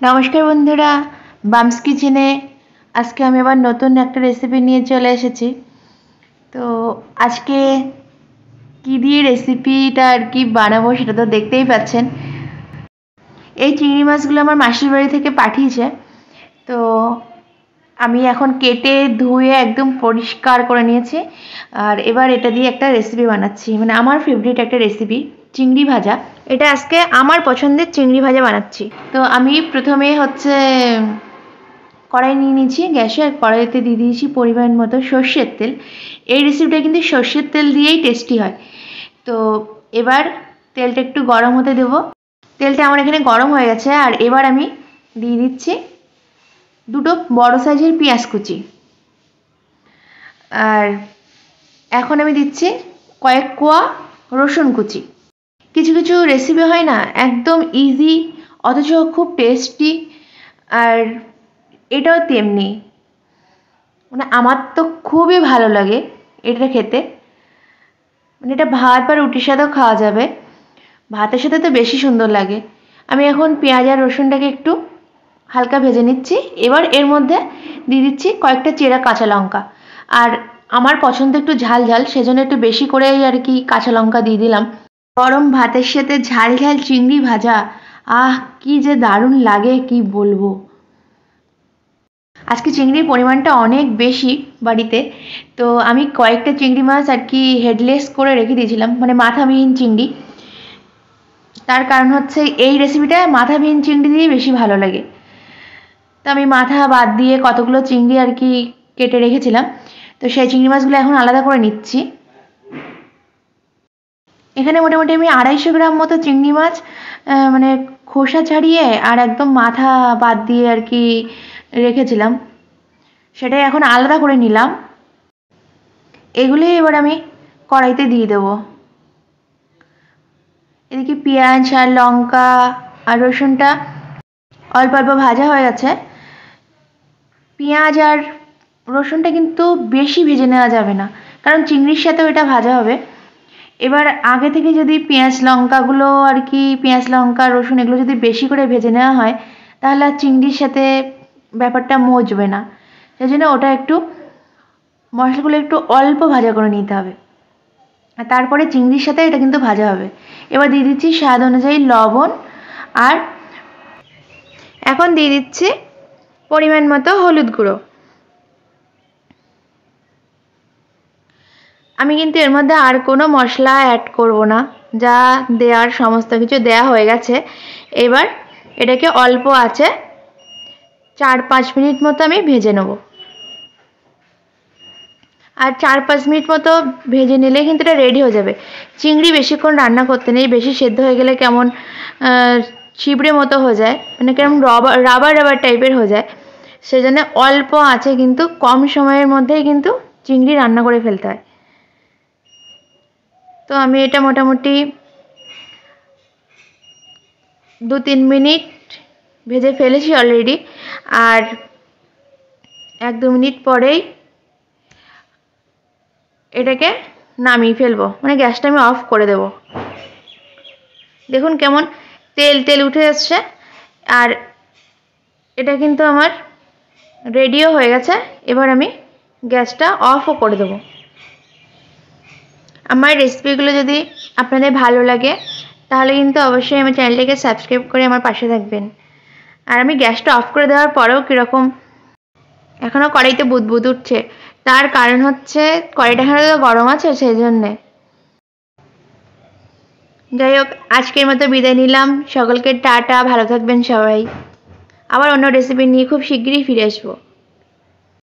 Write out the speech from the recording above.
নমস্কার বন্ধুরা, বামস কিচেনে আজকে আমি আবার নতুন একটা রেসিপি নিয়ে চলে এসেছি। তো আজকে কি দিয়ে রেসিপিটা আর কি বানাবো সেটা তো দেখতেই পাচ্ছেন। এই চিংড়ি মাছগুলো আমার মাসির বাড়ি থেকে পাঠিয়েছে। তো আমি এখন কেটে ধুয়ে একদম পরিষ্কার করে নিয়েছি। আর এবার এটা দিয়ে একটা রেসিপি বানাচ্ছি, মানে আমার ফেভারিট একটা রেসিপি, চিংড়ি ভাজা। এটা আজকে আমার পছন্দের চিংড়ি ভাজা বানাচ্ছি। তো আমি প্রথমে কড়াই নিয়ে নিয়েছি গ্যাসে, আর কড়াইতে দিয়ে দিয়েছি পরিমাণ মতো সর্ষের তেল। এই রেসিপিটা কিন্তু সর্ষের তেল দিয়েই টেস্টি হয়। তো এবার তেলটা একটু গরম হতে দেব। তেলটা আমার এখানে গরম হয়ে গেছে, আর এবার আমি দিয়ে দিচ্ছি দুটো বড় সাইজের পেঁয়াজ কুচি। আর এখন আমি দিচ্ছি কয়েক কোয়া রসুন কুচি। কিছু কিছু রেসিপি হয় না একদম ইজি অথচ খুব টেস্টি, আর এটাও তেমনি, মানে আমার তো খুবই ভালো লাগে এটা খেতে। মানে এটা ভাত বা রুটির সাথেও খাওয়া যাবে, ভাতের সাথে তো বেশি সুন্দর লাগে। আমি এখন পেঁয়াজ আর রসুনটাকে একটু হালকা ভেজে নিচ্ছি। এবার এর মধ্যে দিয়ে দিচ্ছি কয়েকটা চেরা কাঁচা লঙ্কা। আর আমার পছন্দ একটু ঝাল ঝাল, সেজন্য একটু বেশি করে আর কি কাঁচা লঙ্কা দিয়ে দিলাম। গরম ভাতের সাথে ঝাল ঝাল চিংড়ি ভাজা, আহ কি যে দারুণ লাগে কি বলবো। আজকে চিংড়ির পরিমাণটা অনেক বেশি বাড়িতে, তো আমি কয়েকটা চিংড়ি মাছ আর কি হেডলেস করে রেখে দিয়েছিলাম, মানে মাথাবিহীন চিংড়ি। তার কারণ হচ্ছে এই রেসিপিটা মাথাবিহীন চিংড়ি দিয়ে বেশি ভালো লাগে। তো আমি মাথা বাদ দিয়ে কতগুলো চিংড়ি আর কি কেটে রেখেছিলাম। তো সেই চিংড়ি মাছগুলো এখন আলাদা করে নিচ্ছি। এখানে মোটামুটি আমি 250 গ্রাম মতো চিংড়ি মাছ মানে খোসা ছাড়িয়ে আর একদম মাথা বাদ দিয়ে আর কি রেখেছিলাম, সেটাই এখন আলাদা করে নিলাম। এগুলি এবার আমি কড়াইতে দিয়ে দেবো। এদিকে পেঁয়াজ আর লঙ্কা আর রসুনটা অল্প অল্প ভাজা হয়ে গেছে। পেঁয়াজ আর রসুনটা কিন্তু বেশি ভেজে নেওয়া যাবে না, কারণ চিংড়ির সাথেও এটা ভাজা হবে। এবার আগে থেকে যদি পেঁয়াজ লঙ্কাগুলো আর কি পেঁয়াজ লঙ্কা রসুন এগুলো যদি বেশি করে ভেজে নেওয়া হয়, তাহলে আর চিংড়ির সাথে ব্যাপারটা মজবে না। সেই জন্য ওটা একটু মশলাগুলো একটু অল্প ভাজা করে নিতে হবে, আর তারপরে চিংড়ির সাথে এটা কিন্তু ভাজা হবে। এবার দিয়ে দিচ্ছি স্বাদ অনুযায়ী লবণ, আর এখন দিয়ে দিচ্ছি পরিমাণ মতো হলুদ গুঁড়ো। আমি কিন্তু এর মধ্যে আর কোনো মশলা অ্যাড করব না, যা দেওয়ার সমস্ত কিছু দেয়া হয়ে গেছে। এবার এটাকে অল্প আছে 4-5 মিনিট মতো আমি ভেজে নেব। আর 4-5 মিনিট মতো ভেজে নিলে কিন্তু এটা রেডি হয়ে যাবে। চিংড়ি বেশিক্ষণ রান্না করতে নেই, বেশি সেদ্ধ হয়ে গেলে কেমন ছিবড়ে মতো হয়ে যায়, মানে কেমন রাবার রাবার টাইপের হয়ে যায়। সেজন্য অল্প আছে কিন্তু কম সময়ের মধ্যেই কিন্তু চিংড়ি রান্না করে ফেলতে হয়। তো আমি এটা মোটামুটি 2-3 মিনিট ভেজে ফেলেছি অলরেডি। আর 1-2 মিনিট পরেই এটাকে নামিয়ে ফেলবো, মানে গ্যাসটা আমি অফ করে দেব। দেখুন কেমন তেল তেল উঠে আসছে, আর এটা কিন্তু আমার রেডিও হয়ে গেছে। এবার আমি গ্যাসটা অফও করে দেবো। আমার রেসিপিগুলো যদি আপনাদের ভালো লাগে তাহলে কিন্তু অবশ্যই আমার চ্যানেলটাকে সাবস্ক্রাইব করে আমার পাশে থাকবেন। আর আমি গ্যাসটা অফ করে দেওয়ার পরেও কীরকম এখনও কড়াইতে বুদবুদ উঠছে, তার কারণ হচ্ছে কড়াইটা এখানে তো গরম আছে, সেই জন্যে। যাই হোক, আজকের মতো বিদায় নিলাম। সকলকে টাটা, ভালো থাকবেন সবাই। আবার অন্য রেসিপি নিয়ে খুব শিগগিরই ফিরে আসবো।